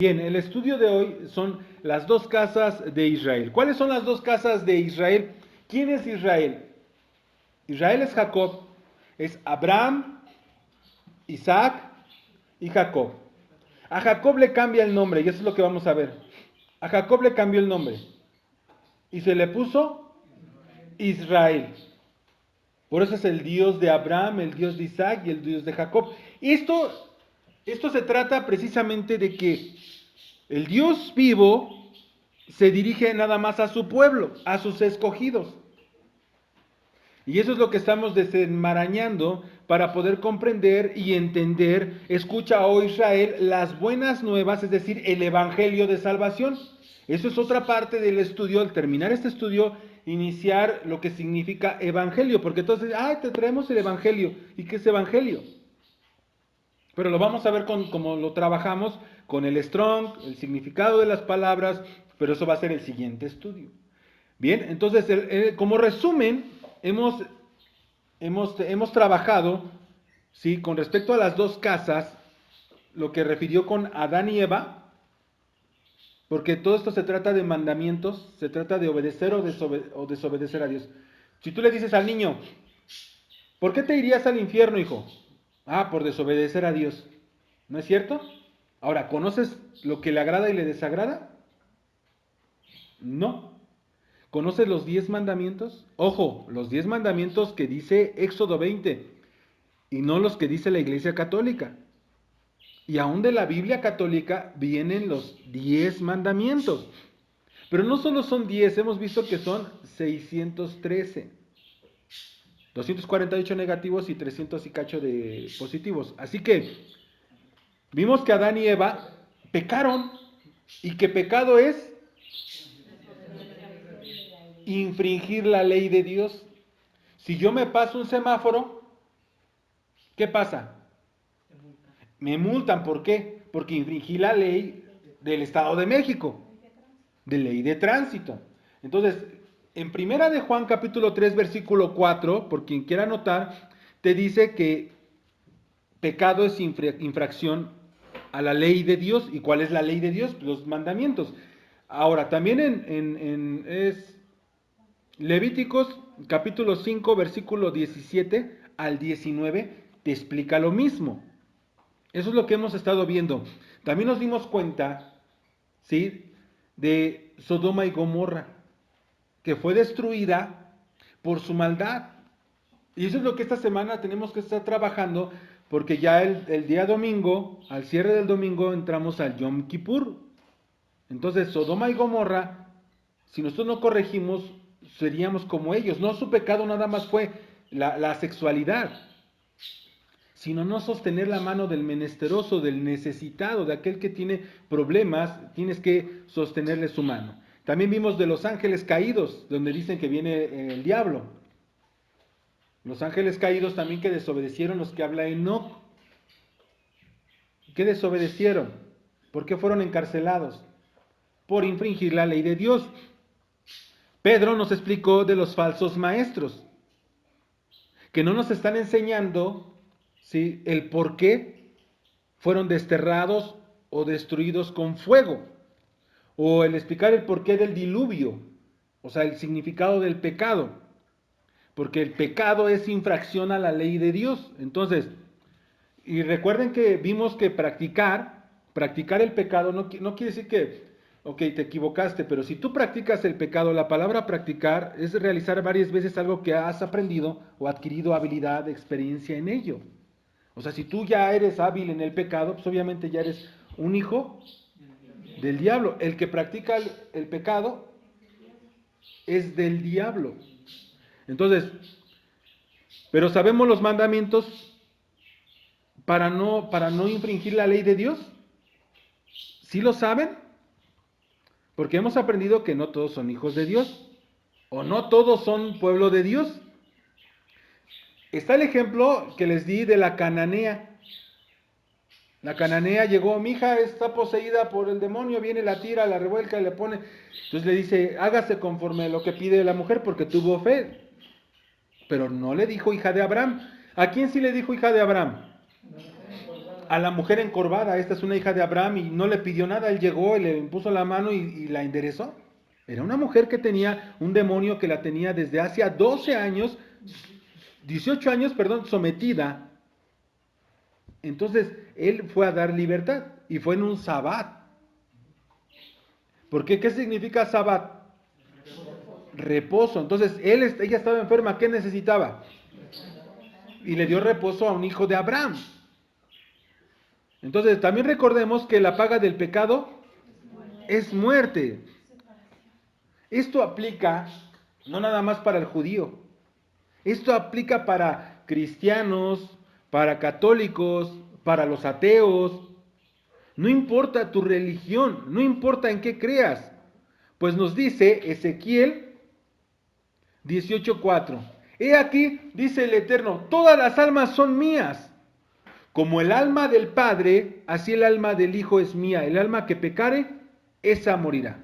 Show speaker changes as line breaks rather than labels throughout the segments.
Bien, el estudio de hoy son las dos casas de Israel. ¿Cuáles son las dos casas de Israel? ¿Quién es Israel? Israel es Jacob, es Abraham, Isaac y Jacob. A Jacob le cambia el nombre, y eso es lo que vamos a ver. A Jacob le cambió el nombre y se le puso Israel. Por eso es el Dios de Abraham, el Dios de Isaac y el Dios de Jacob. Esto se trata precisamente de que el Dios vivo se dirige nada más a su pueblo, a sus escogidos. Y eso es lo que estamos desenmarañando para poder comprender y entender, escucha, oh Israel, las buenas nuevas, es decir, el evangelio de salvación. Eso es otra parte del estudio, al terminar este estudio, iniciar lo que significa evangelio, porque entonces, te traemos el evangelio. ¿Y qué es evangelio? Pero lo vamos a ver como lo trabajamos con el Strong, el significado de las palabras, pero eso va a ser el siguiente estudio. Bien, entonces, como resumen, hemos trabajado, ¿sí? Con respecto a las dos casas, lo que refirió con Adán y Eva, porque todo esto se trata de mandamientos, se trata de obedecer o desobedecer a Dios. Si tú le dices al niño, ¿por qué te irías al infierno, hijo? Por desobedecer a Dios. ¿No es cierto? Ahora, ¿conoces lo que le agrada y le desagrada? No. ¿Conoces los 10 mandamientos? Ojo, los 10 mandamientos que dice Éxodo 20 y no los que dice la Iglesia Católica. Y aún de la Biblia Católica vienen los 10 mandamientos. Pero no solo son 10, hemos visto que son 613. 248 negativos y 300 y cacho de positivos. Así que vimos que Adán y Eva pecaron y que pecado es infringir la ley de Dios. Si yo me paso un semáforo, ¿qué pasa? Me multan, ¿por qué? Porque infringí la ley del Estado de México, de ley de tránsito. Entonces, en Primera de Juan capítulo 3 versículo 4, por quien quiera anotar, te dice que pecado es infracción a la ley de Dios. ¿Y cuál es la ley de Dios? Los mandamientos. Ahora, también es Levíticos capítulo 5 versículo 17 al 19 te explica lo mismo. Eso es lo que hemos estado viendo. También nos dimos cuenta, ¿sí?, de Sodoma y Gomorra, que fue destruida por su maldad. Y eso es lo que esta semana tenemos que estar trabajando, porque ya el día domingo, al cierre del domingo, entramos al Yom Kippur. Entonces, Sodoma y Gomorra, si nosotros no corregimos, seríamos como ellos. No, su pecado nada más fue la sexualidad, sino no sostener la mano del menesteroso, del necesitado, de aquel que tiene problemas, tienes que sostenerle su mano. También vimos de los ángeles caídos, donde dicen que viene el diablo. Los ángeles caídos también que desobedecieron, los que habla Enoc. ¿Qué desobedecieron? ¿Por qué fueron encarcelados? Por infringir la ley de Dios. Pedro nos explicó de los falsos maestros, que no nos están enseñando, ¿sí?, el por qué fueron desterrados o destruidos con fuego, o el explicar el porqué del diluvio, o sea, el significado del pecado, porque el pecado es infracción a la ley de Dios. Entonces, y recuerden que vimos que practicar el pecado no quiere decir que, ok, te equivocaste, pero si tú practicas el pecado, la palabra practicar es realizar varias veces algo que has aprendido o adquirido habilidad, experiencia en ello. O sea, si tú ya eres hábil en el pecado, pues obviamente ya eres un hijo del diablo. El que practica el pecado es del diablo. Entonces, pero sabemos los mandamientos para no infringir la ley de Dios. ¿Sí lo saben? Porque hemos aprendido que no todos son hijos de Dios, o no todos son pueblo de Dios. Está el ejemplo que les di de la cananea. La cananea llegó, mi hija está poseída por el demonio, viene, la tira, la revuelca y le pone. Entonces le dice, hágase conforme a lo que pide la mujer porque tuvo fe. Pero no le dijo hija de Abraham. ¿A quién sí le dijo hija de Abraham? a la mujer encorvada. Esta es una hija de Abraham y no le pidió nada. Él llegó y le puso la mano y la enderezó. Era una mujer que tenía un demonio que la tenía desde hace 12 años, 18 años, perdón, sometida. Entonces, él fue a dar libertad y fue en un sabbat. ¿Por qué? ¿Qué significa sabbat? Reposo. Entonces, ella estaba enferma, ¿qué necesitaba? Y le dio reposo a un hijo de Abraham. Entonces, también recordemos que la paga del pecado es muerte. Esto aplica no nada más para el judío. Esto aplica para cristianos, para católicos, para los ateos. No importa tu religión, no importa en qué creas. Pues nos dice Ezequiel 18:4. He aquí, dice el Eterno, todas las almas son mías. Como el alma del Padre, así el alma del Hijo es mía. El alma que pecare, esa morirá.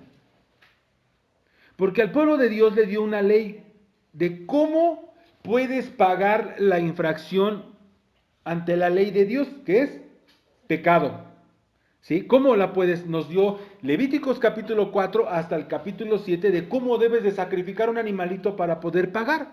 Porque al pueblo de Dios le dio una ley de cómo puedes pagar la infracción ante la ley de Dios, que es pecado. ¿Sí? ¿Cómo la puedes? Nos dio Levíticos capítulo 4 hasta el capítulo 7 de cómo debes de sacrificar un animalito para poder pagar.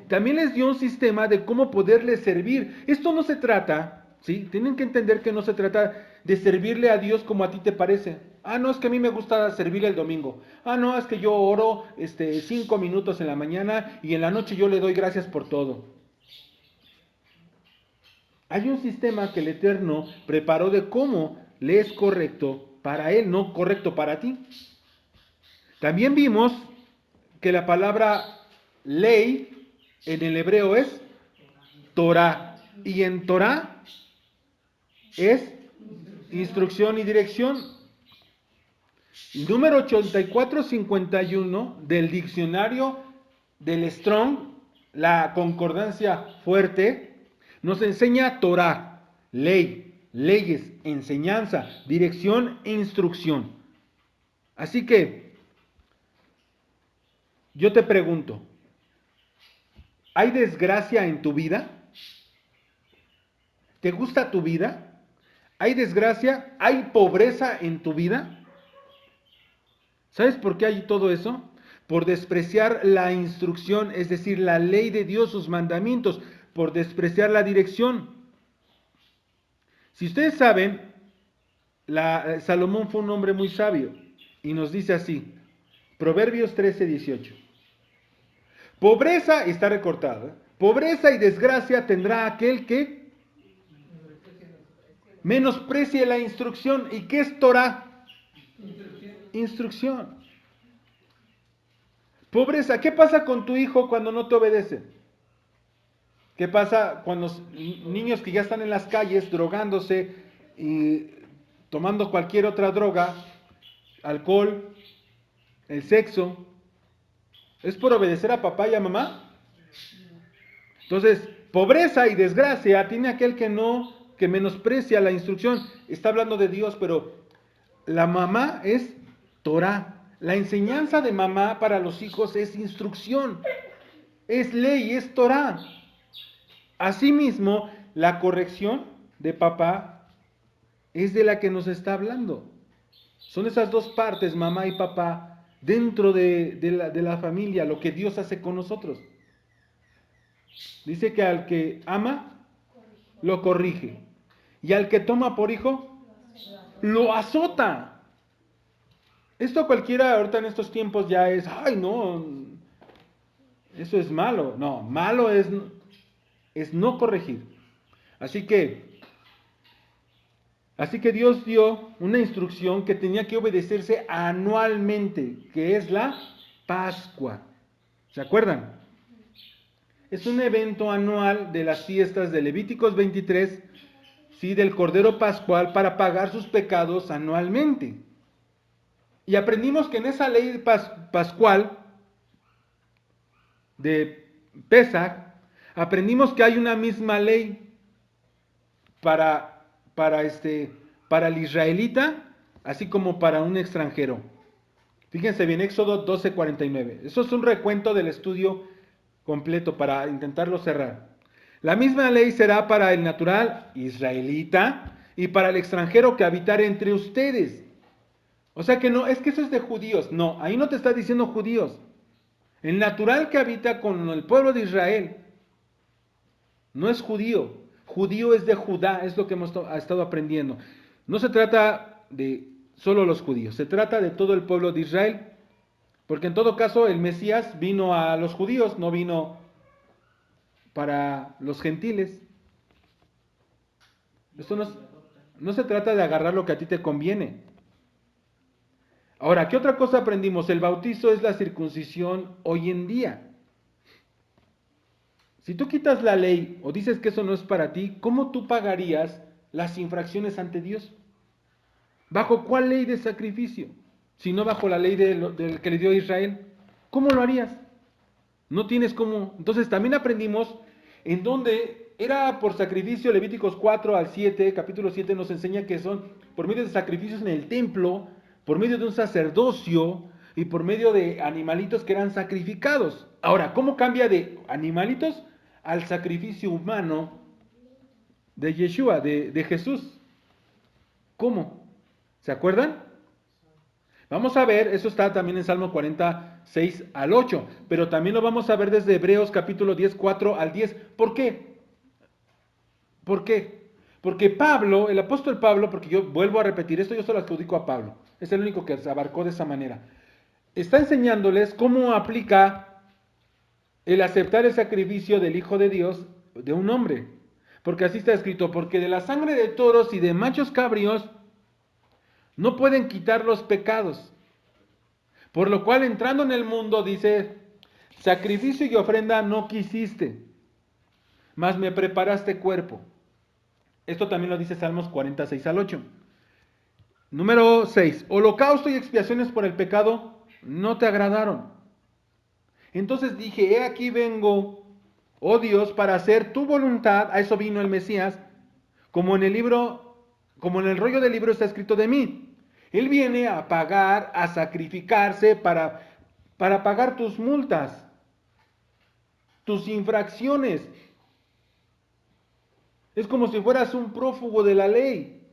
También les dio un sistema de cómo poderles servir. Esto no se trata, ¿sí? Tienen que entender que no se trata de servirle a Dios como a ti te parece. Ah, no, es que a mí me gusta servirle el domingo. Ah, no, es que yo oro 5 minutos en la mañana y en la noche yo le doy gracias por todo. Hay un sistema que el Eterno preparó de cómo le es correcto para Él, no correcto para ti. También vimos que la palabra ley en el hebreo es Torah. Y en Torah es instrucción y dirección. Número 8451 del diccionario del Strong, la concordancia fuerte, nos enseña Torah, ley, leyes, enseñanza, dirección e instrucción. Así que, yo te pregunto, ¿hay desgracia en tu vida? ¿Te gusta tu vida? ¿Hay desgracia? ¿Hay pobreza en tu vida? ¿Sabes por qué hay todo eso? Por despreciar la instrucción, es decir, la ley de Dios, sus mandamientos, por despreciar la dirección. Si ustedes saben, Salomón fue un hombre muy sabio y nos dice así, Proverbios 13:18. Pobreza, está recortado, pobreza y desgracia tendrá aquel que menosprecie la instrucción. ¿Y qué es Torah? Instrucción. Pobreza, ¿qué pasa con tu hijo cuando no te obedece? ¿Qué pasa con los niños que ya están en las calles drogándose y tomando cualquier otra droga, alcohol, el sexo? ¿Es por obedecer a papá y a mamá? Entonces, pobreza y desgracia tiene aquel que menosprecia la instrucción. Está hablando de Dios, pero la mamá es Torah. La enseñanza de mamá para los hijos es instrucción, es ley, es Torah. Asimismo, la corrección de papá es de la que nos está hablando. Son esas dos partes, mamá y papá, dentro de la familia, lo que Dios hace con nosotros. Dice que al que ama, lo corrige. Y al que toma por hijo, lo azota. Esto cualquiera ahorita en estos tiempos ya es, ay no, eso es malo. No, malo es no corregir. Así que Dios dio una instrucción que tenía que obedecerse anualmente, que es la Pascua. ¿Se acuerdan? Es un evento anual de las fiestas de Levíticos 23, sí, del Cordero Pascual para pagar sus pecados anualmente. Y aprendimos que en esa ley pascual de Pesach, aprendimos que hay una misma ley para el israelita, así como para un extranjero. Fíjense bien, Éxodo 12:49. Eso es un recuento del estudio completo para intentarlo cerrar. La misma ley será para el natural israelita y para el extranjero que habitare entre ustedes. O sea que no, es que eso es de judíos. No, ahí no te está diciendo judíos. El natural que habita con el pueblo de Israel no es judío. Judío es de Judá, es lo que hemos estado aprendiendo. No se trata de solo los judíos, se trata de todo el pueblo de Israel. Porque en todo caso el Mesías vino a los judíos, no vino para los gentiles. Esto no se trata de agarrar lo que a ti te conviene. Ahora, ¿qué otra cosa aprendimos? El bautizo es la circuncisión hoy en día. Si tú quitas la ley o dices que eso no es para ti, ¿cómo tú pagarías las infracciones ante Dios? ¿Bajo cuál ley de sacrificio? Si no bajo la ley del que le dio a Israel. ¿Cómo lo harías? No tienes cómo. Entonces también aprendimos en donde era por sacrificio. Levíticos 4 al 7, capítulo 7 nos enseña que son por medio de sacrificios en el templo, por medio de un sacerdocio y por medio de animalitos que eran sacrificados. Ahora, ¿cómo cambia de animalitos al sacrificio humano de Yeshua, de Jesús? ¿Cómo? ¿Se acuerdan? Vamos a ver, eso está también en Salmo 46 al 8, pero también lo vamos a ver desde Hebreos capítulo 10, 4 al 10. ¿Por qué? ¿Por qué? Porque Pablo, el apóstol Pablo, porque yo vuelvo a repetir esto, yo se lo adjudico a Pablo, es el único que se abarcó de esa manera, está enseñándoles cómo aplica el aceptar el sacrificio del Hijo de Dios de un hombre. Porque así está escrito, porque de la sangre de toros y de machos cabríos no pueden quitar los pecados. Por lo cual entrando en el mundo dice, sacrificio y ofrenda no quisiste, mas me preparaste cuerpo. Esto también lo dice Salmos 46 al 8. Número 6. Holocausto y expiaciones por el pecado no te agradaron. Entonces dije, he aquí vengo, oh Dios, para hacer tu voluntad. A eso vino el Mesías, como en el libro, como en el rollo del libro está escrito de mí. Él viene a pagar, a sacrificarse para pagar tus multas, tus infracciones. Es como si fueras un prófugo de la ley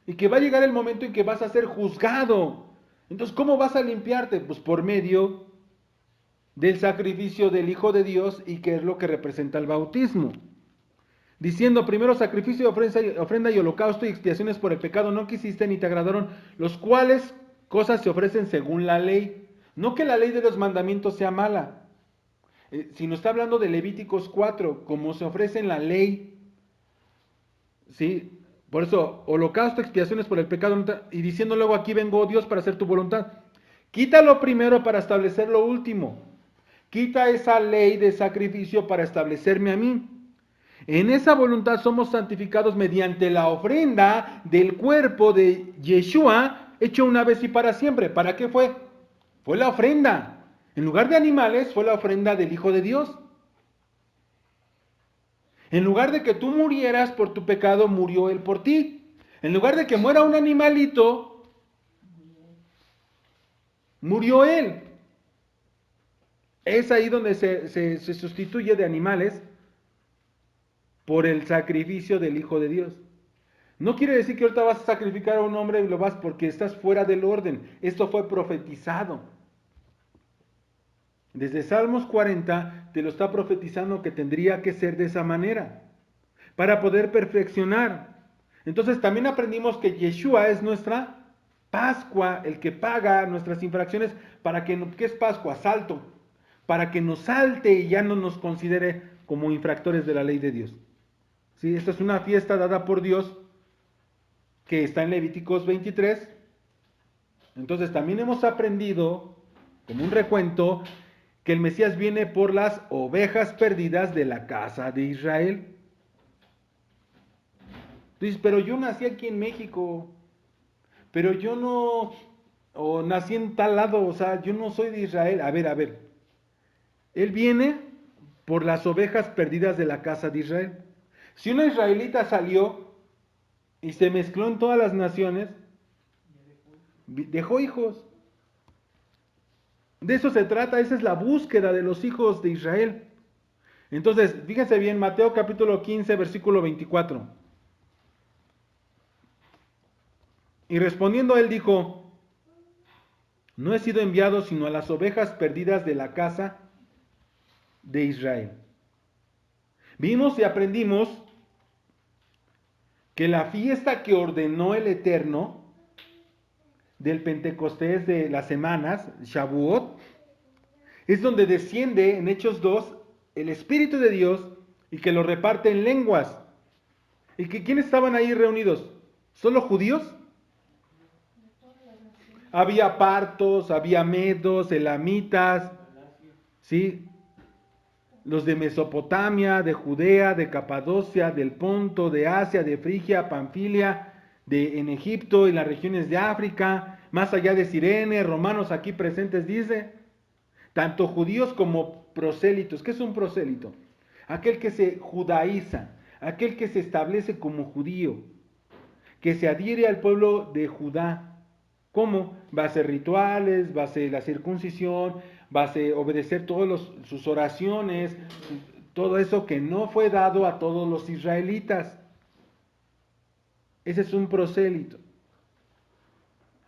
y que va a llegar el momento en que vas a ser juzgado. Entonces, ¿cómo vas a limpiarte? Pues por medio del sacrificio del Hijo de Dios y que es lo que representa el bautismo. Diciendo, primero sacrificio, ofrenda y holocausto y expiaciones por el pecado no quisiste ni te agradaron, los cuales cosas se ofrecen según la ley. No que la ley de los mandamientos sea mala, sino está hablando de Levíticos 4, como se ofrece en la ley. ¿Sí? Por eso, holocausto, expiaciones por el pecado, y diciendo luego, aquí vengo, oh Dios, para hacer tu voluntad. Quítalo primero para establecer lo último. Quita esa ley de sacrificio para establecerme a mí. En esa voluntad somos santificados mediante la ofrenda del cuerpo de Yeshua, hecho una vez y para siempre. ¿Para qué fue? Fue la ofrenda. En lugar de animales, fue la ofrenda del Hijo de Dios. En lugar de que tú murieras por tu pecado, murió Él por ti. En lugar de que muera un animalito, murió Él. Es ahí donde se sustituye de animales por el sacrificio del Hijo de Dios. No quiere decir que ahorita vas a sacrificar a un hombre y lo vas porque estás fuera del orden. Esto fue profetizado. Desde Salmos 40 te lo está profetizando que tendría que ser de esa manera para poder perfeccionar. Entonces también aprendimos que Yeshua es nuestra Pascua, el que paga nuestras infracciones para que, ¿qué es Pascua? Salto, para que nos salte y ya no nos considere como infractores de la ley de Dios. ¿Sí? Esta es una fiesta dada por Dios que está en Levíticos 23. Entonces también hemos aprendido, como un recuento, que el Mesías viene por las ovejas perdidas de la casa de Israel. Dices, pero yo nací aquí en México, pero yo no, o nací en tal lado, o sea, yo no soy de Israel. A ver. Él viene por las ovejas perdidas de la casa de Israel. Si una israelita salió y se mezcló en todas las naciones, dejó hijos. De eso se trata, esa es la búsqueda de los hijos de Israel. Entonces, fíjense bien, Mateo capítulo 15, versículo 24. Y respondiendo él dijo, no he sido enviado sino a las ovejas perdidas de la casa de Israel. Vimos y aprendimos que la fiesta que ordenó el Eterno del Pentecostés de las semanas, Shavuot, es donde desciende en Hechos 2 el Espíritu de Dios y que lo reparte en lenguas. ¿Y que quiénes estaban ahí reunidos? ¿Solo judíos? Había partos, había medos, elamitas, ¿sí? Los de Mesopotamia, de Judea, de Capadocia, del Ponto, de Asia, de Frigia, Panfilia, en Egipto y las regiones de África, más allá de Cirene, romanos aquí presentes, dice, tanto judíos como prosélitos. ¿Qué es un prosélito? Aquel que se judaiza, aquel que se establece como judío, que se adhiere al pueblo de Judá. ¿Cómo? Va a hacer rituales, va a hacer la circuncisión, va a hacer obedecer todas sus oraciones, todo eso que no fue dado a todos los israelitas. Ese es un prosélito.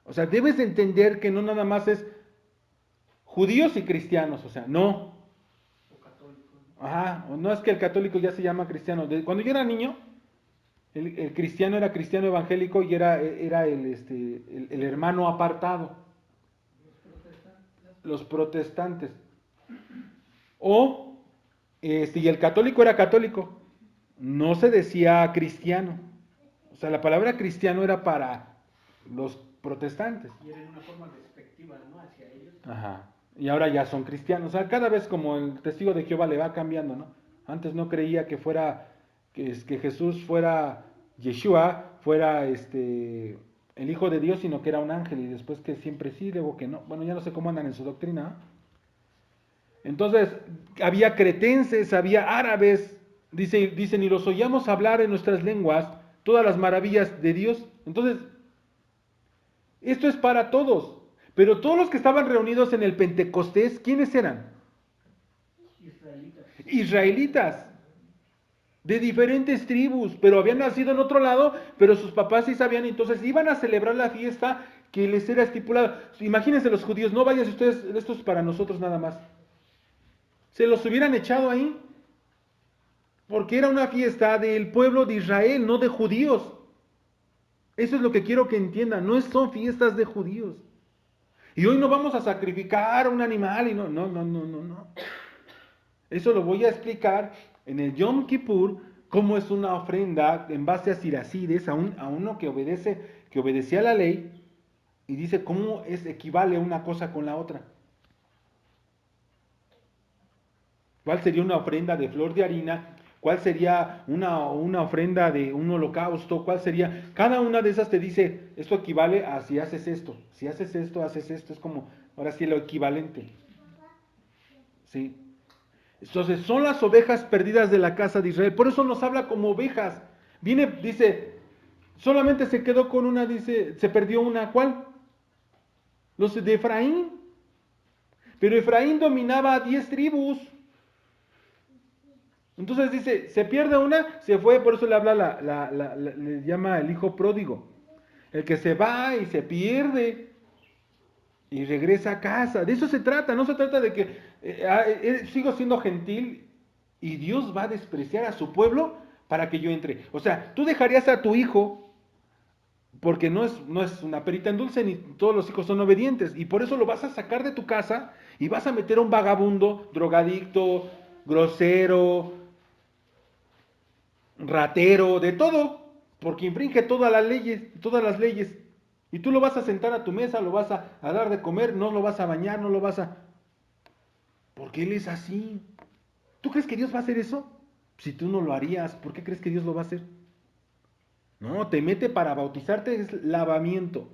O sea, debes de entender que no nada más es judíos y cristianos, o sea, no. Ajá, no es que el católico ya se llama cristiano. Cuando yo era niño, el cristiano era cristiano evangélico y era el hermano apartado. Los protestantes. O, y el católico era católico. No se decía cristiano. O sea, la palabra cristiano era para los protestantes.
Y era una forma despectiva, ¿no? Hacia ellos.
Ajá. Y ahora ya son cristianos. O sea, cada vez como el testigo de Jehová le va cambiando, ¿no? Antes no creía que fuera, que Jesús fuera Yeshua, fuera el Hijo de Dios, sino que era un ángel. Y después que siempre sí, luego que no. Bueno, ya no sé cómo andan en su doctrina, ¿no? Entonces, había cretenses, había árabes, dicen, y los oíamos hablar en nuestras lenguas todas las maravillas de Dios. Entonces, esto es para todos. Pero todos los que estaban reunidos en el Pentecostés, ¿quiénes eran?
Israelitas.
Israelitas, de diferentes tribus, pero habían nacido en otro lado, pero sus papás sí sabían, entonces iban a celebrar la fiesta que les era estipulada. Imagínense los judíos, no vayan ustedes, esto es para nosotros nada más. Se los hubieran echado ahí, porque era una fiesta del pueblo de Israel, no de judíos. Eso es lo que quiero que entiendan, no son fiestas de judíos. Y hoy no vamos a sacrificar un animal y no. Eso lo voy a explicar en el Yom Kippur, cómo es una ofrenda en base a Siracides, a uno que obedecía la ley, y dice cómo equivale una cosa con la otra. ¿Cuál sería una ofrenda de flor de harina? ¿Cuál sería una ofrenda de un holocausto? ¿Cuál sería? Cada una de esas te dice, esto equivale a si haces esto. Si haces esto, haces esto. Es como, ahora sí, lo equivalente. ¿Sí? Entonces, son las ovejas perdidas de la casa de Israel. Por eso nos habla como ovejas. Viene, dice, solamente se quedó con una, dice, se perdió una. ¿Cuál? Los de Efraín. Pero Efraín dominaba a 10 tribus. Entonces dice, se pierde una, se fue, por eso le habla, le llama el hijo pródigo. El que se va y se pierde y regresa a casa. De eso se trata, no se trata de que sigo siendo gentil y Dios va a despreciar a su pueblo para que yo entre. O sea, tú dejarías a tu hijo, porque no es una perita en dulce, ni todos los hijos son obedientes, y por eso lo vas a sacar de tu casa y vas a meter a un vagabundo, drogadicto, grosero, ratero, de todo, porque infringe todas las leyes. Y tú lo vas a sentar a tu mesa, lo vas a dar de comer, no lo vas a bañar, no lo vas a... Porque Él es así. ¿Tú crees que Dios va a hacer eso? Si tú no lo harías, ¿por qué crees que Dios lo va a hacer? No, te mete para bautizarte, es lavamiento.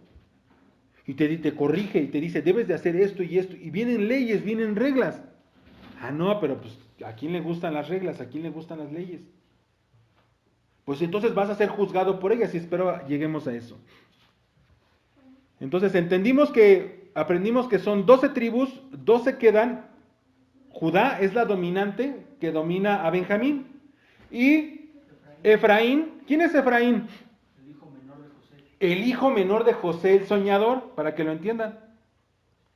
Y te corrige y te dice, debes de hacer esto y esto. Y vienen leyes, vienen reglas. Ah, no, pero pues, ¿a quién le gustan las reglas? ¿A quién le gustan las leyes? Pues entonces vas a ser juzgado por ellas y espero lleguemos a eso. Entonces aprendimos que son 12 tribus, 12 quedan, Judá es la dominante, que domina a Benjamín. Y Efraín, ¿quién es Efraín?
El hijo menor de José.
El hijo menor de José el soñador, para que lo entiendan.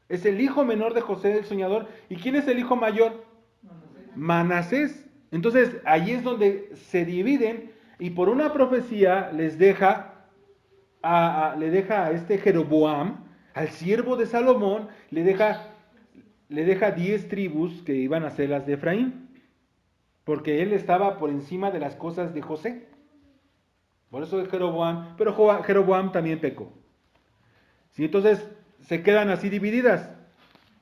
Es el hijo menor de José el soñador. ¿Y quién es el hijo mayor? Manasés. Entonces, ahí es donde se dividen y por una profecía les deja le deja a este Jeroboam, al siervo de Salomón, le deja 10 tribus que iban a ser las de Efraín, porque él estaba por encima de las cosas de José. Por eso es Jeroboam, pero Jeroboam también pecó. ¿Sí? Entonces se quedan así divididas.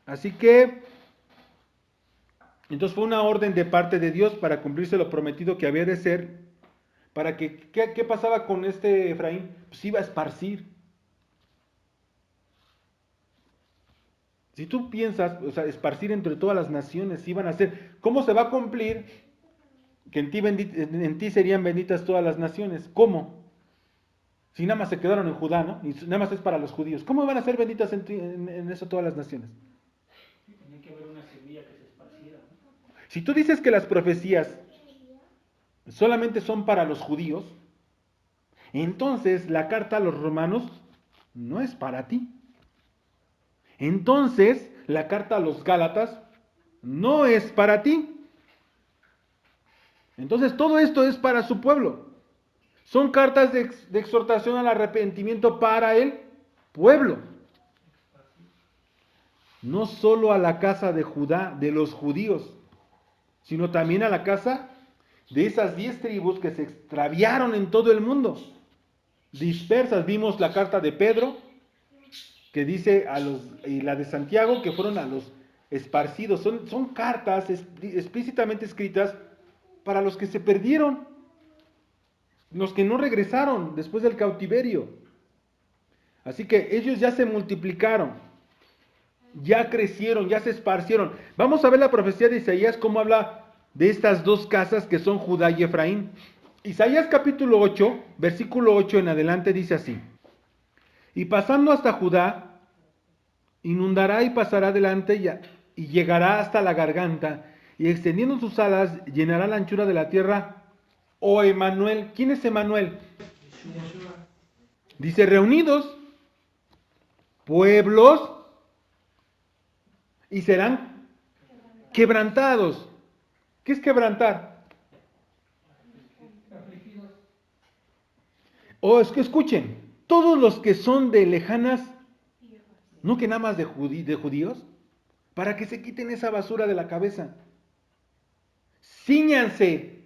Así que, entonces fue una orden de parte de Dios para cumplirse lo prometido que había de ser. Para que, ¿qué pasaba con este Efraín? Pues iba a esparcir. Si tú piensas, o sea, esparcir entre todas las naciones, iban a ser, ¿cómo se va a cumplir que en ti serían benditas todas las naciones? ¿Cómo? Si nada más se quedaron en Judá, ¿no? Y nada más es para los judíos. ¿Cómo van a ser benditas en eso todas las naciones?
Tenía que haber una semilla que se esparciera, ¿no?
Si tú dices que las profecías solamente son para los judíos, entonces la carta a los romanos no es para ti. Entonces la carta a los gálatas no es para ti. Entonces todo esto es para su pueblo. Son cartas de exhortación al arrepentimiento para el pueblo. No solo a la casa de Judá, de los judíos, sino también a la casa de esas 10 tribus que se extraviaron en todo el mundo. Dispersas, vimos la carta de Pedro, que dice y la de Santiago, que fueron a los esparcidos. Son cartas explícitamente escritas para los que se perdieron, los que no regresaron después del cautiverio. Así que ellos ya se multiplicaron, ya crecieron, ya se esparcieron. Vamos a ver la profecía de Isaías, cómo habla de estas dos casas que son Judá y Efraín. Isaías capítulo 8, versículo 8 en adelante dice así: y pasando hasta Judá, inundará y pasará delante y llegará hasta la garganta, y extendiendo sus alas llenará la anchura de la tierra. Oh Emanuel, ¿quién es Emanuel? Dice reunidos pueblos y serán quebrantados. ¿Qué es quebrantar? Es que escuchen, todos los que son de lejanas, no que nada más de judíos, para que se quiten esa basura de la cabeza. Cíñanse.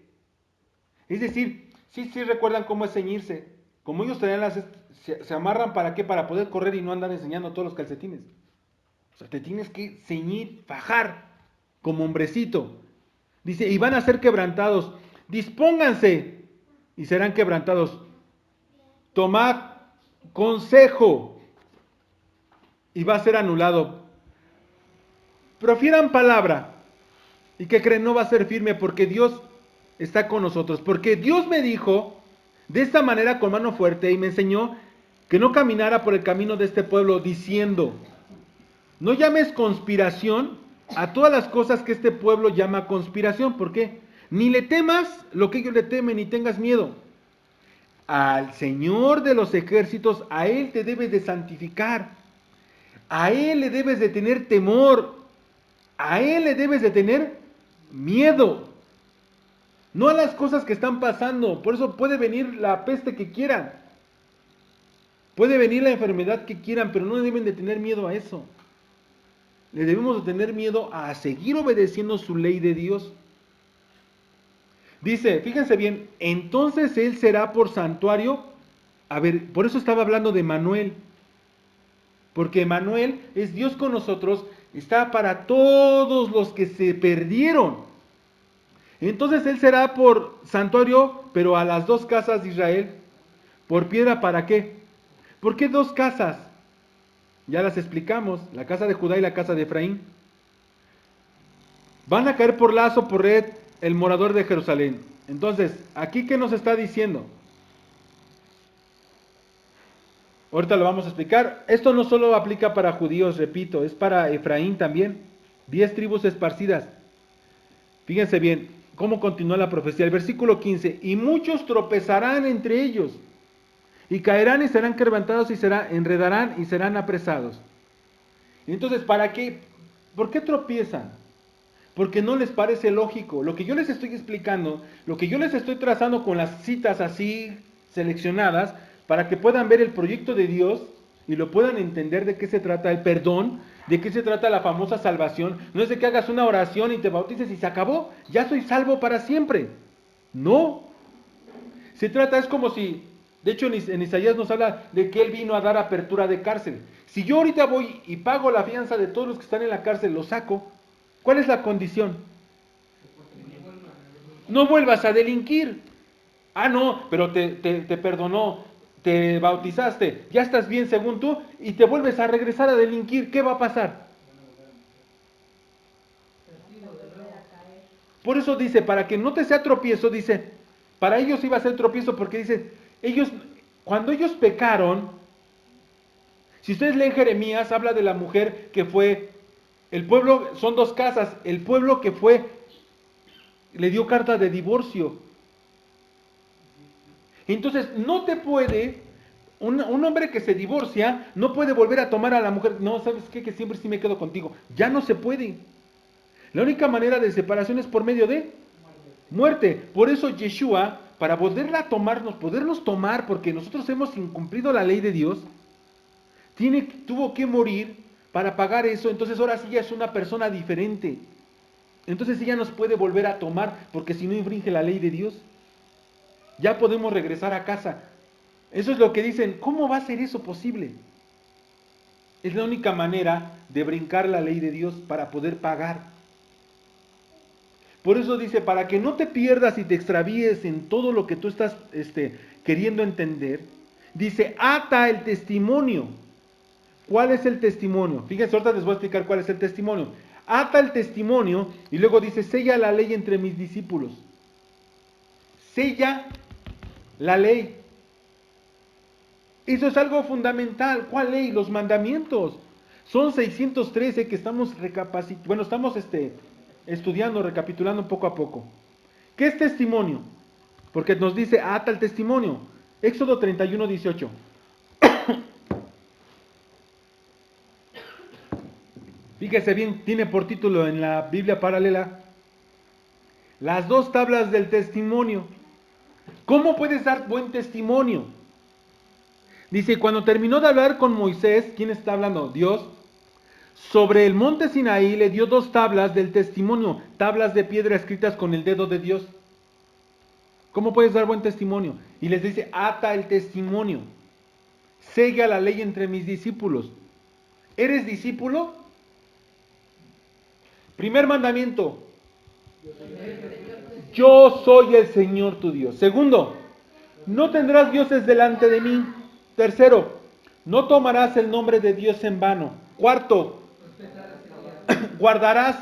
Es decir, sí recuerdan cómo es ceñirse. Como ellos tenían se amarran, ¿para qué? Para poder correr y no andar enseñando todos los calcetines. O sea, te tienes que ceñir, fajar, como hombrecito. Dice, y van a ser quebrantados. Dispónganse y serán quebrantados. Tomad consejo y va a ser anulado. Profieran palabra. ¿Y qué creen? No va a ser firme porque Dios está con nosotros. Porque Dios me dijo de esta manera con mano fuerte y me enseñó que no caminara por el camino de este pueblo diciendo, no llames conspiración a todas las cosas que este pueblo llama conspiración. ¿Por qué? Ni le temas lo que ellos le temen, ni tengas miedo. Al Señor de los ejércitos, a Él te debes de santificar. A Él le debes de tener temor. A Él le debes de tener miedo. No a las cosas que están pasando. Por eso puede venir la peste que quieran. Puede venir la enfermedad que quieran, pero no deben de tener miedo a eso. Le debemos de tener miedo a seguir obedeciendo su ley de Dios. Dice, fíjense bien, entonces Él será por santuario. A ver, por eso estaba hablando de Manuel. Porque Manuel es Dios con nosotros, está para todos los que se perdieron. Entonces Él será por santuario, pero a las dos casas de Israel. ¿Por piedra para qué? ¿Por qué dos casas? Ya las explicamos, la casa de Judá y la casa de Efraín. Van a caer por lazo, por red, el morador de Jerusalén. Entonces, ¿aquí qué nos está diciendo? Ahorita lo vamos a explicar. Esto no solo aplica para judíos, repito, es para Efraín también. 10 tribus esparcidas. Fíjense bien, cómo continúa la profecía. El versículo 15, y muchos tropezarán entre ellos, y caerán y serán quebrantados y enredarán y serán apresados. Entonces, ¿para qué? ¿Por qué tropiezan? Porque no les parece lógico. Lo que yo les estoy explicando, lo que yo les estoy trazando con las citas así seleccionadas, para que puedan ver el proyecto de Dios y lo puedan entender de qué se trata el perdón, de qué se trata la famosa salvación. No es de que hagas una oración y te bautices y se acabó, ya soy salvo para siempre. No. Se trata, es como si, de hecho en Isaías nos habla de que Él vino a dar apertura de cárcel. Si yo ahorita voy y pago la fianza de todos los que están en la cárcel, los saco, ¿cuál es la condición? No vuelvas a delinquir. Ah, no, pero te perdonó, te bautizaste, ya estás bien según tú y te vuelves a regresar a delinquir. ¿Qué va a pasar? Por eso dice, para que no te sea tropiezo, dice, para ellos iba a ser tropiezo porque dice, cuando ellos pecaron, si ustedes leen Jeremías, habla de la mujer que fue, el pueblo, son dos casas, el pueblo que fue, le dio carta de divorcio. Entonces, no te puede, un hombre que se divorcia, no puede volver a tomar a la mujer, no, ¿sabes qué? Que siempre sí me quedo contigo. Ya no se puede. La única manera de separación es por medio de muerte. Por eso Yeshua, para poderla tomarnos, podernos tomar, porque nosotros hemos incumplido la ley de Dios, tuvo que morir para pagar eso. Entonces ahora sí ya es una persona diferente. Entonces ella nos puede volver a tomar, porque si no infringe la ley de Dios, ya podemos regresar a casa. Eso es lo que dicen, ¿cómo va a ser eso posible? Es la única manera de brincar la ley de Dios para poder pagar. Por eso dice, para que no te pierdas y te extravíes en todo lo que tú estás queriendo entender, dice, ata el testimonio. ¿Cuál es el testimonio? Fíjense, ahorita les voy a explicar cuál es el testimonio. Ata el testimonio y luego dice, sella la ley entre mis discípulos. Sella la ley. Eso es algo fundamental. ¿Cuál ley? Los mandamientos. Son 613 que estamos estamos estudiando, recapitulando poco a poco. ¿Qué es testimonio? Porque nos dice, ata el testimonio. Éxodo 31, 18. Fíjese bien, tiene por título en la Biblia paralela, las dos tablas del testimonio. ¿Cómo puedes dar buen testimonio? Dice, cuando terminó de hablar con Moisés, ¿quién está hablando? Dios. Sobre el monte Sinaí le dio dos tablas del testimonio, tablas de piedra escritas con el dedo de Dios. ¿Cómo puedes dar buen testimonio? Y les dice, ata el testimonio, sella la ley entre mis discípulos. ¿Eres discípulo? Primer mandamiento, yo soy el Señor tu Dios. Segundo, no tendrás dioses delante de mí. Tercero, no tomarás el nombre de Dios en vano. Cuarto, guardarás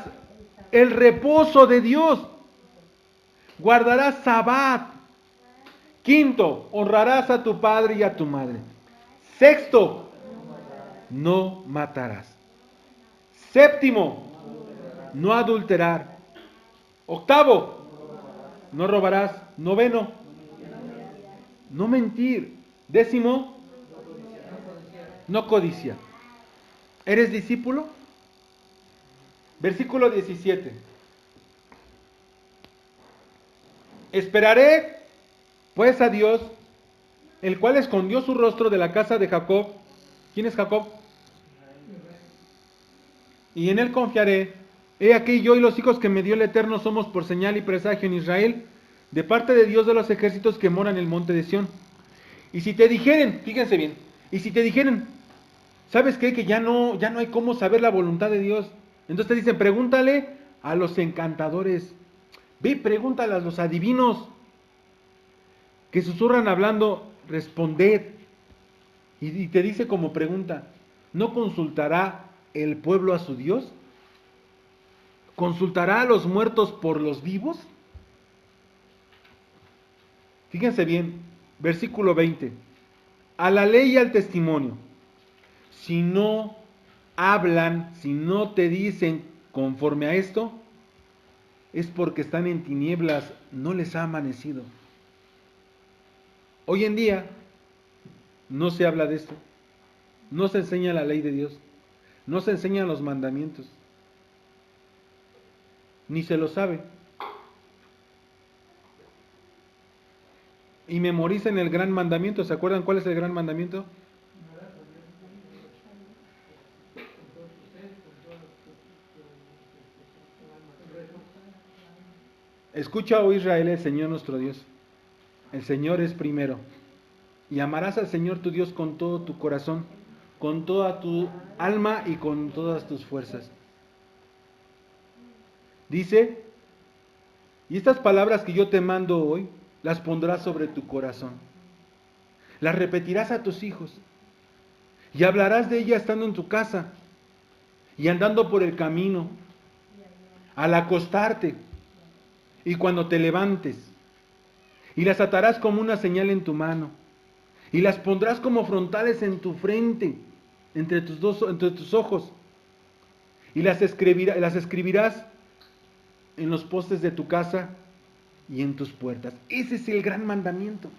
el reposo de Dios. Guardarás Sabbat. Quinto, honrarás a tu padre y a tu madre. Sexto, no matarás. Séptimo, no adulterar. Octavo, no robarás. Noveno, no mentir. Décimo, no codicia. ¿Eres discípulo? Versículo 17. Esperaré pues a Dios, el cual escondió su rostro de la casa de Jacob. ¿Quién es Jacob? Y en él confiaré. He aquí yo y los hijos que me dio el Eterno somos por señal y presagio en Israel, de parte de Dios de los ejércitos que mora en el monte de Sión. Y si te dijeren, fíjense bien, y si te dijeren, ¿sabes qué? Que ya no hay cómo saber la voluntad de Dios. Entonces te dicen, pregúntale a los encantadores. Ve, pregúntale a los adivinos que susurran hablando, responded. Y te dice como pregunta, ¿no consultará el pueblo a su Dios? ¿Consultará a los muertos por los vivos? Fíjense bien, versículo 20. A la ley y al testimonio. Si no hablan, si no te dicen conforme a esto, es porque están en tinieblas, no les ha amanecido. Hoy en día no se habla de esto, no se enseña la ley de Dios, no se enseñan los mandamientos, ni se lo sabe. Y memoricen el gran mandamiento. ¿Se acuerdan cuál es el gran mandamiento? Escucha, oh Israel, el Señor nuestro Dios. El Señor es primero. Y amarás al Señor tu Dios con todo tu corazón, con toda tu alma y con todas tus fuerzas. Dice, y estas palabras que yo te mando hoy, las pondrás sobre tu corazón. Las repetirás a tus hijos. Y hablarás de ellas estando en tu casa y andando por el camino, al acostarte y cuando te levantes. Y las atarás como una señal en tu mano. Y las pondrás como frontales en tu frente, entre tus ojos. Y las escribirás en los postes de tu casa y en tus puertas. Ese es el gran mandamiento.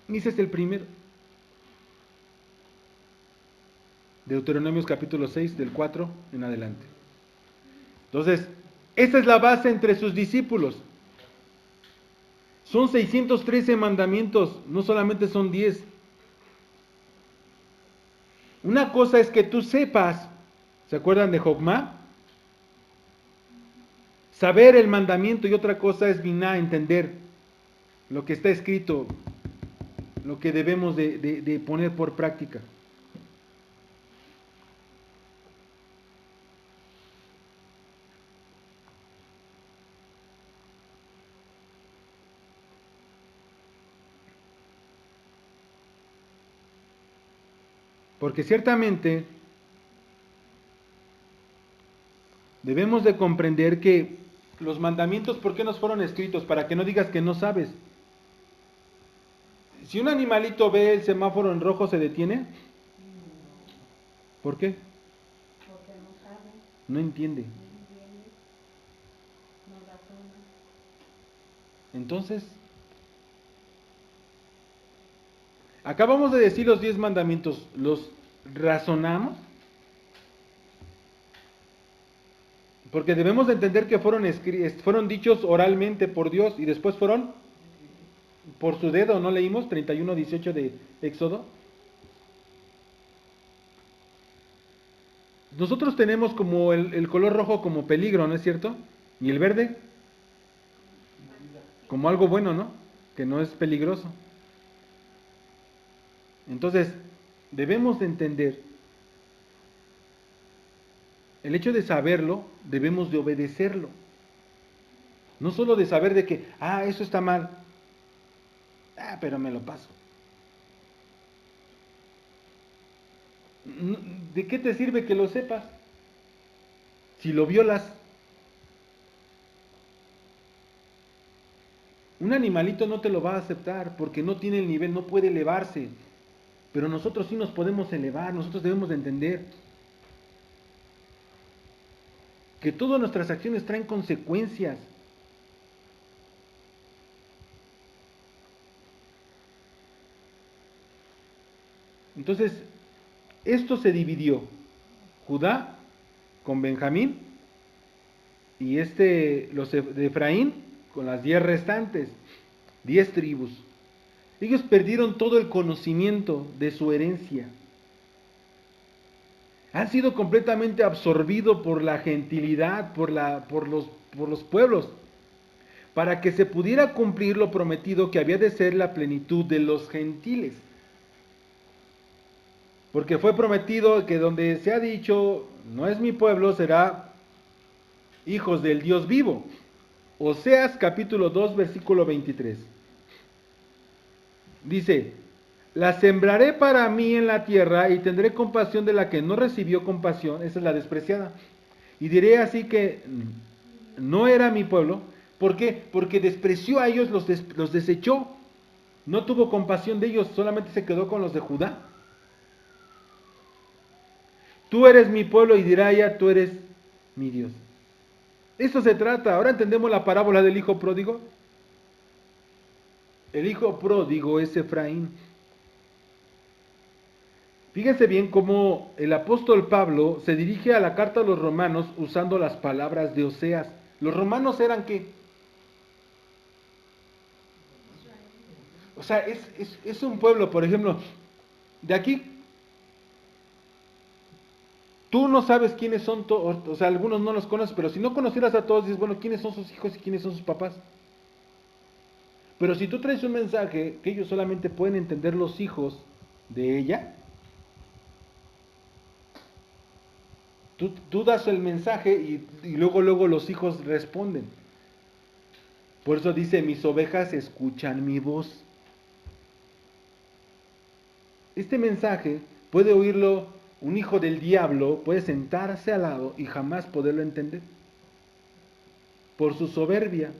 Ese es el primero. Deuteronomios capítulo 6, del 4 en adelante. Entonces, esa es la base entre sus discípulos. Son 613 mandamientos, no solamente son 10. Una cosa es que tú sepas, ¿se acuerdan de Jokmah? Saber el mandamiento, y otra cosa es biná, entender lo que está escrito, lo que debemos de poner por práctica. Porque ciertamente debemos de comprender que los mandamientos, ¿por qué nos fueron escritos? Para que no digas que no sabes. Si un animalito ve el semáforo en rojo, ¿se detiene? ¿Por qué?
Porque no sabe,
No entiende.
no entiende, no razona.
Entonces, acabamos de decir los 10 mandamientos, ¿los razonamos? Porque debemos de entender que fueron dichos oralmente por Dios y después fueron por su dedo, ¿no leímos? 31:18 de Éxodo. Nosotros tenemos como el color rojo como peligro, ¿no es cierto? Y el verde como algo bueno, ¿no? Que no es peligroso. Entonces, debemos de entender, el hecho de saberlo, debemos de obedecerlo. No solo de saber de que, eso está mal, pero me lo paso. ¿De qué te sirve que lo sepas? Si lo violas. Un animalito no te lo va a aceptar porque no tiene el nivel, no puede elevarse. Pero nosotros sí nos podemos elevar, nosotros debemos de entender que todas nuestras acciones traen consecuencias. Entonces, esto se dividió. Judá con Benjamín y los de Efraín con las 10 restantes, 10 tribus. Ellos perdieron todo el conocimiento de su herencia. Han sido completamente absorbidos por la gentilidad, por los pueblos, para que se pudiera cumplir lo prometido que había de ser la plenitud de los gentiles. Porque fue prometido que donde se ha dicho, no es mi pueblo, será hijos del Dios vivo. Oseas capítulo 2, versículo 23. Dice, la sembraré para mí en la tierra y tendré compasión de la que no recibió compasión, esa es la despreciada. Y diré así que no era mi pueblo. ¿Por qué? Porque despreció a ellos, los desechó. No tuvo compasión de ellos, solamente se quedó con los de Judá. Tú eres mi pueblo y dirá ella, tú eres mi Dios. Eso se trata. Ahora entendemos la parábola del hijo pródigo. El hijo pródigo es Efraín. Fíjense bien cómo el apóstol Pablo se dirige a la carta a los romanos usando las palabras de Oseas. ¿Los romanos eran qué? O sea, es un pueblo, por ejemplo, de aquí, tú no sabes quiénes son, o sea, algunos no los conoces, pero si no conocieras a todos, dices, bueno, ¿quiénes son sus hijos y quiénes son sus papás? Pero si tú traes un mensaje que ellos solamente pueden entender los hijos de ella, tú das el mensaje y luego los hijos responden. Por eso dice, mis ovejas escuchan mi voz. Este mensaje puede oírlo un hijo del diablo, puede sentarse al lado y jamás poderlo entender. Por su soberbia,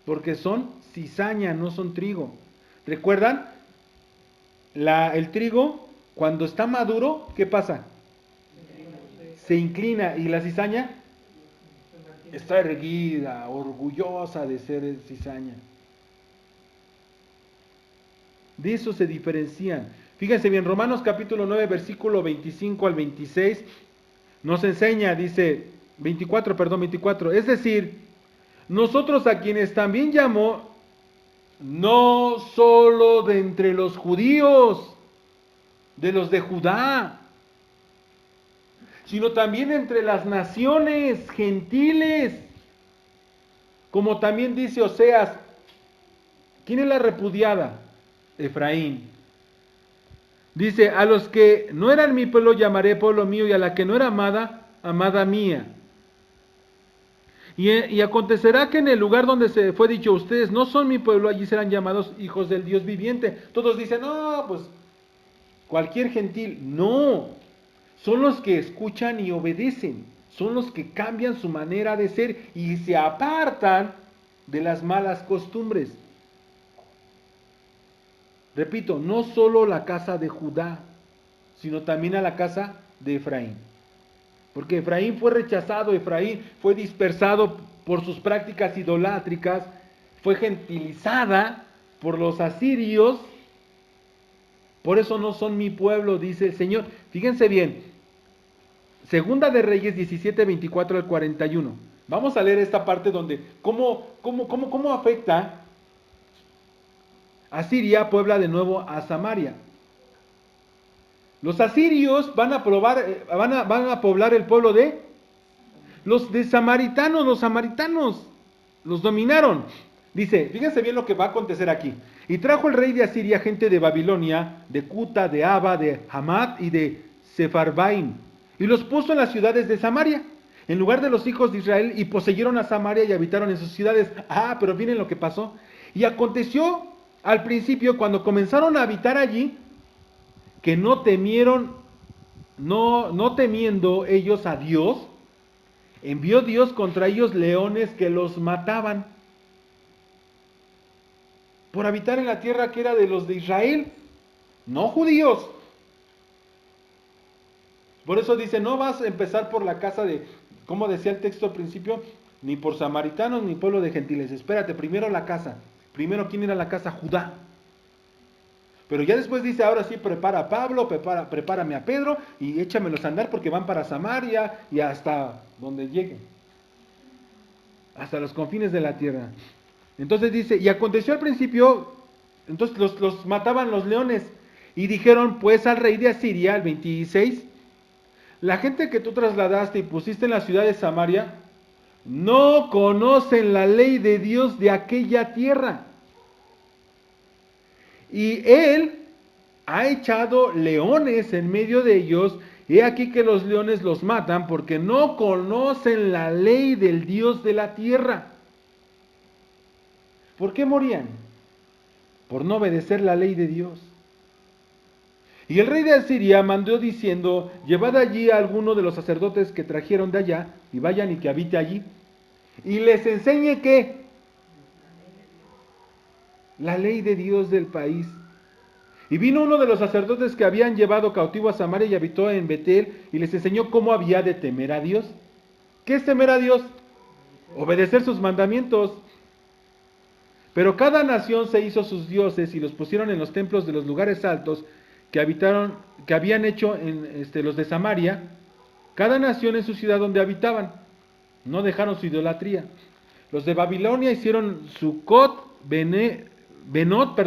porque son cizaña, no son trigo. ¿Recuerdan? El trigo, cuando está maduro, ¿qué pasa? Se inclina, y la cizaña está erguida, orgullosa de ser cizaña. De eso se diferencian. Fíjense bien, Romanos capítulo 9, versículo 25 al 26, nos enseña, dice, 24, es decir, nosotros a quienes también llamó, no solo de entre los judíos, de los de Judá, sino también entre las naciones gentiles, como también dice Oseas. ¿Quién es la repudiada? Efraín. Dice, a los que no eran mi pueblo llamaré pueblo mío, y a la que no era amada, amada mía. Y acontecerá que en el lugar donde se fue dicho, ustedes no son mi pueblo, allí serán llamados hijos del Dios viviente. Todos dicen, no, pues cualquier gentil. No, son los que escuchan y obedecen, son los que cambian su manera de ser y se apartan de las malas costumbres. Repito, no solo la casa de Judá, sino también a la casa de Efraín. Porque Efraín fue rechazado, Efraín fue dispersado por sus prácticas idolátricas, fue gentilizada por los asirios. Por eso no son mi pueblo, dice el Señor. Fíjense bien, Segunda de Reyes 17, 24 al 41. Vamos a leer esta parte donde, cómo afecta Asiria, puebla de nuevo a Samaria. Los asirios van a poblar el pueblo de los samaritanos, los dominaron. Dice, fíjense bien lo que va a acontecer aquí. Y trajo el rey de Asiria gente de Babilonia, de Cuta, de Aba, de Hamat y de Sefarbaim, y los puso en las ciudades de Samaria, en lugar de los hijos de Israel, y poseyeron a Samaria y habitaron en sus ciudades. Pero miren lo que pasó. Y aconteció al principio, cuando comenzaron a habitar allí, que no temiendo ellos a Dios, envió Dios contra ellos leones que los mataban. Por habitar en la tierra que era de los de Israel, no judíos. Por eso dice, no vas a empezar por la casa de, como decía el texto al principio, ni por samaritanos ni pueblo de gentiles. Espérate, primero la casa. Primero, ¿quién era la casa? Judá. Pero ya después dice, ahora sí, prepara a Pablo, prepárame a Pedro y échamelos a andar porque van para Samaria y hasta donde lleguen. Hasta los confines de la tierra. Entonces dice, y aconteció al principio, entonces los mataban los leones. Y dijeron pues al rey de Asiria, el 26, la gente que tú trasladaste y pusiste en la ciudad de Samaria, no conocen la ley de Dios de aquella tierra. Y él ha echado leones en medio de ellos, y he aquí que los leones los matan porque no conocen la ley del Dios de la tierra. ¿Por qué morían? Por no obedecer la ley de Dios. Y el rey de Asiria mandó diciendo, llevad allí a alguno de los sacerdotes que trajeron de allá, y vayan y que habite allí, y les enseñe que la ley de Dios del país. Y vino uno de los sacerdotes que habían llevado cautivo a Samaria y habitó en Betel, y les enseñó cómo había de temer a Dios. ¿Qué es temer a Dios? obedecer sus mandamientos. Pero cada nación se hizo sus dioses y los pusieron en los templos de los lugares altos que habían hecho los de Samaria, cada nación en su ciudad donde habitaban. No dejaron su idolatría. Los de Babilonia hicieron Sucot, Benot,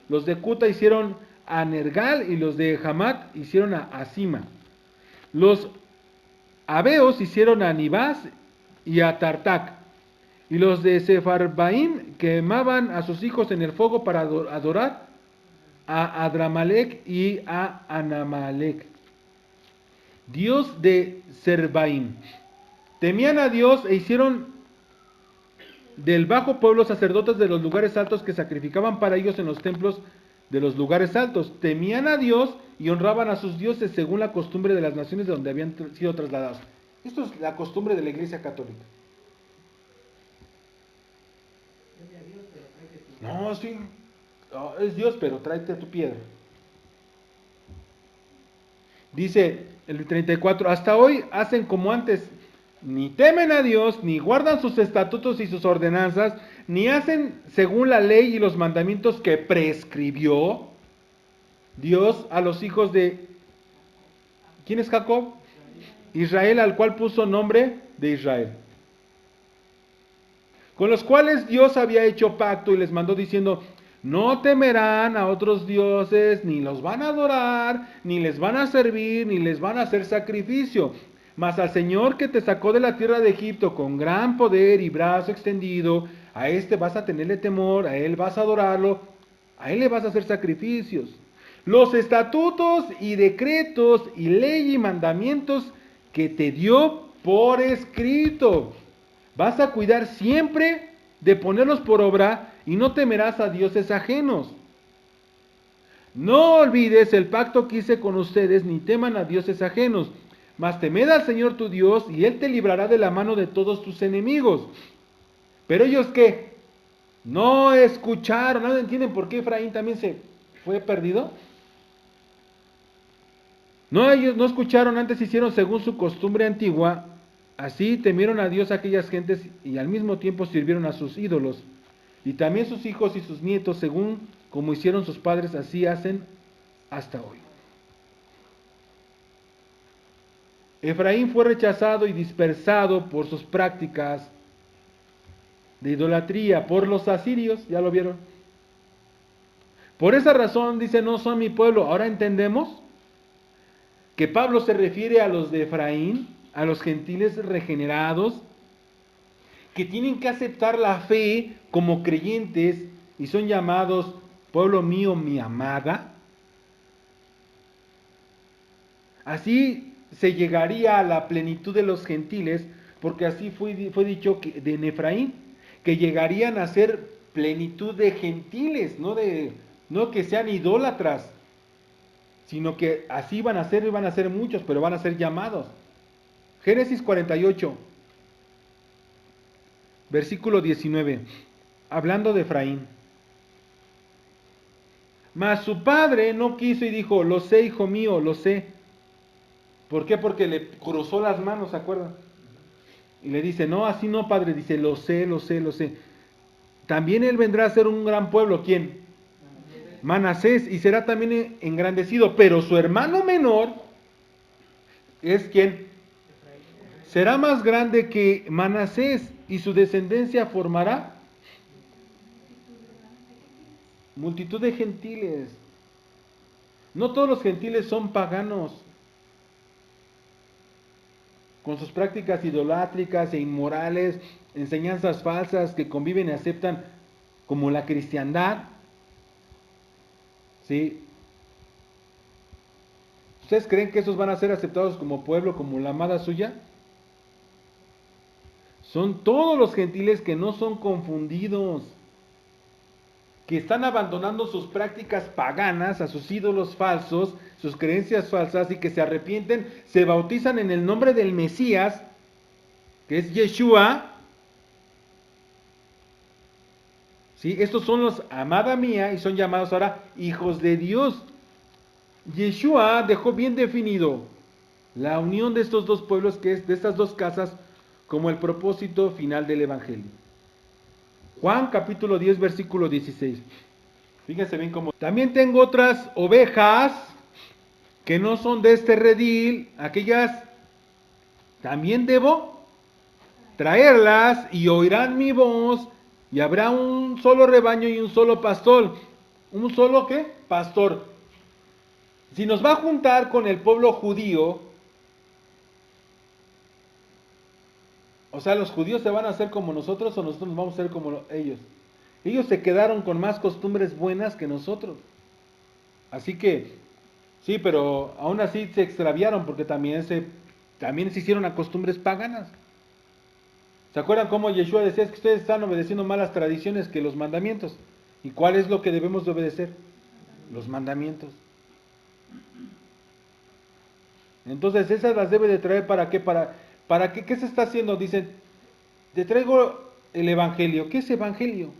los de Cuta hicieron a Nergal y los de Hamat hicieron a Asima. Los Abeos hicieron a Nibás y a Tartac. Y los de Sefarbaim quemaban a sus hijos en el fuego para adorar a Adramalec y a Anamalec, dios de Serbaim. Temían a Dios e hicieron del bajo pueblo sacerdotes de los lugares altos que sacrificaban para ellos en los templos de los lugares altos. Temían a Dios y honraban a sus dioses según la costumbre de las naciones de donde habían sido trasladados. Esto es la costumbre de la Iglesia Católica. No, sí, es Dios, pero tráete tu piedra. Dice el 34, hasta hoy hacen como antes, ni temen a Dios, ni guardan sus estatutos y sus ordenanzas, ni hacen según la ley y los mandamientos que prescribió Dios a los hijos de... ¿Quién es Jacob? Israel, al cual puso nombre de Israel. Con los cuales Dios había hecho pacto y les mandó diciendo, no temerán a otros dioses, ni los van a adorar, ni les van a servir, ni les van a hacer sacrificio. Mas al Señor que te sacó de la tierra de Egipto con gran poder y brazo extendido, a este vas a tenerle temor, a él vas a adorarlo, a él le vas a hacer sacrificios. Los estatutos y decretos y ley y mandamientos que te dio por escrito, vas a cuidar siempre de ponerlos por obra y no temerás a dioses ajenos. No olvides el pacto que hice con ustedes, ni teman a dioses ajenos, mas temed al Señor tu Dios y Él te librará de la mano de todos tus enemigos. Pero ellos ¿qué? No escucharon. ¿No entienden por qué Efraín también se fue perdido? No, ellos no escucharon, antes hicieron según su costumbre antigua. Así temieron a Dios aquellas gentes y al mismo tiempo sirvieron a sus ídolos. Y también sus hijos y sus nietos, según como hicieron sus padres, así hacen hasta hoy. Efraín fue rechazado y dispersado por sus prácticas de idolatría, por los asirios, ya lo vieron. Por esa razón dice, no son mi pueblo. Ahora entendemos que Pablo se refiere a los de Efraín, a los gentiles regenerados, que tienen que aceptar la fe como creyentes y son llamados pueblo mío, mi amada. Así se llegaría a la plenitud de los gentiles, porque así fue dicho de Efraín, que llegarían a ser plenitud de gentiles, no que sean idólatras, sino que así van a ser muchos, pero van a ser llamados. Génesis 48, versículo 19, hablando de Efraín. Mas su padre no quiso y dijo, lo sé, hijo mío, lo sé. ¿Por qué? Porque le cruzó las manos, ¿se acuerdan? Y le dice, no, así no, padre. Dice, lo sé, lo sé, lo sé. También él vendrá a ser un gran pueblo. ¿Quién? Manasés. Y será también engrandecido. Pero su hermano menor es ¿quién? Será más grande que Manasés. Y su descendencia formará multitud de gentiles. No todos los gentiles son paganos, con sus prácticas idolátricas e inmorales, enseñanzas falsas que conviven y aceptan como la cristiandad. ¿Sí? ¿Ustedes creen que esos van a ser aceptados como pueblo, como la amada suya? Son todos los gentiles que no son confundidos, que están abandonando sus prácticas paganas, a sus ídolos falsos, sus creencias falsas, y que se arrepienten, se bautizan en el nombre del Mesías, que es Yeshua. ¿Sí? Estos son los amada mía y son llamados ahora hijos de Dios. Yeshua dejó bien definido la unión de estos dos pueblos, que es de estas dos casas, como el propósito final del Evangelio. Juan capítulo 10, versículo 16. Fíjense bien cómo. También tengo otras ovejas que no son de este redil, aquellas también debo traerlas y oirán mi voz y habrá un solo rebaño y un solo pastor. ¿Un solo qué? Pastor. Si nos va a juntar con el pueblo judío, o sea, los judíos se van a hacer como nosotros o nosotros nos vamos a hacer como ellos. Ellos se quedaron con más costumbres buenas que nosotros. Así que, sí, pero aún así se extraviaron porque también se hicieron a costumbres paganas. ¿Se acuerdan cómo Yeshua decía es que ustedes están obedeciendo más las tradiciones que los mandamientos? ¿Y cuál es lo que debemos de obedecer? Los mandamientos. Entonces esas las debe de traer ¿para qué? Para qué, ¿qué se está haciendo? Dicen, te traigo el Evangelio. ¿Qué es Evangelio?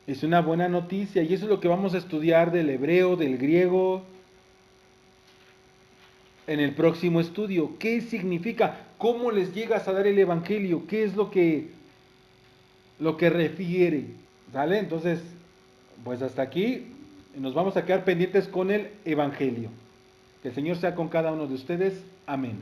Es una buena noticia y eso es lo que vamos a estudiar del hebreo, del griego, en el próximo estudio. ¿Qué significa? ¿Cómo les llegas a dar el Evangelio? ¿Qué es lo que refiere? ¿Sale? Entonces, pues hasta aquí nos vamos a quedar pendientes con el Evangelio. Que el Señor sea con cada uno de ustedes. Amén.